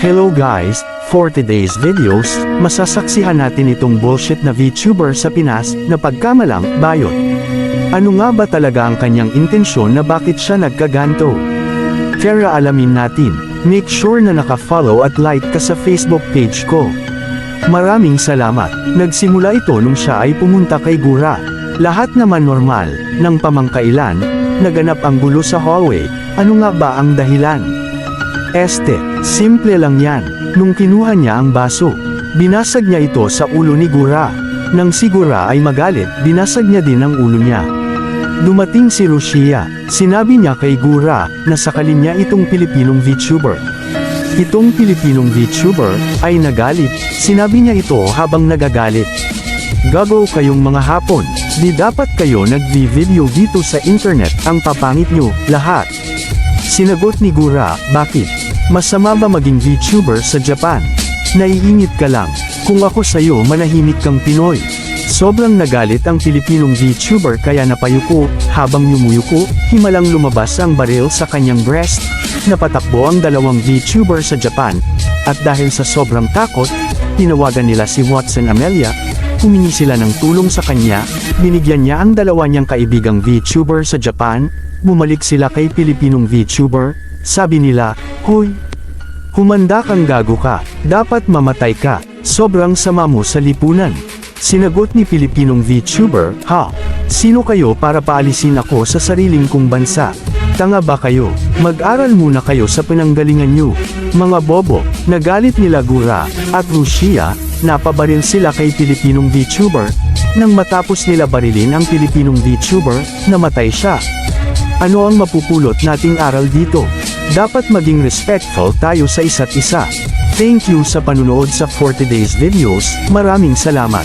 Hello guys, for today's videos, masasaksihan natin itong bullshit na VTuber sa Pinas na pagkamalang bayot. Ano nga ba talaga ang kanyang intensyon na bakit siya nagkaganto? Kaya alamin natin, make sure na naka-follow at like ka sa Facebook page ko. Maraming salamat, nagsimula ito nung siya ay pumunta kay Gura. Lahat naman normal, nang pamangkailan, naganap ang gulo sa hallway, ano nga ba ang dahilan? Simple lang yan. Nung kinuha niya ang baso, binasag niya ito sa ulo ni Gura. Nang si Gura ay magalit, binasag niya din ang ulo niya. Dumating si Lucia, sinabi niya kay Gura na sakalin niya itong Pilipinong VTuber. Itong Pilipinong VTuber ay nagalit, sinabi niya ito habang nagagalit. Gago kayong mga Hapon, di dapat kayo nag-video dito sa internet, ang papangit nyo, lahat. Sinagot ni Gura, bakit? Masama ba maging VTuber sa Japan? Naiingit ka lang, kung ako sa'yo manahimik kang Pinoy. Sobrang nagalit ang Pilipinong VTuber kaya napayuko, habang yumuyuko, himalang lumabas ang baril sa kanyang breast. Napatakbo ang dalawang VTuber sa Japan, at dahil sa sobrang takot, tinawagan nila si Watson Amelia, humingi sila ng tulong sa kanya, binigyan niya ang dalawa niyang kaibigang VTuber sa Japan, bumalik sila kay Pilipinong VTuber, sabi nila, "Hoy, humanda kang gago ka, dapat mamatay ka, sobrang sama mo sa lipunan." Sinagot ni Pilipinong VTuber, "Ha? Sino kayo para paalisin ako sa sariling kong bansa? Tanga ba kayo? Mag-aral muna kayo sa pinanggalingan nyo. Mga bobo." Nagalit nila Gura at Lucia, napabaril sila kay Pilipinong VTuber. Nang matapos nila barilin ang Pilipinong VTuber, namatay siya. Ano ang mapupulot nating aral dito? Dapat maging respectful tayo sa isa't isa. Thank you sa panunood sa For Today's videos, maraming salamat.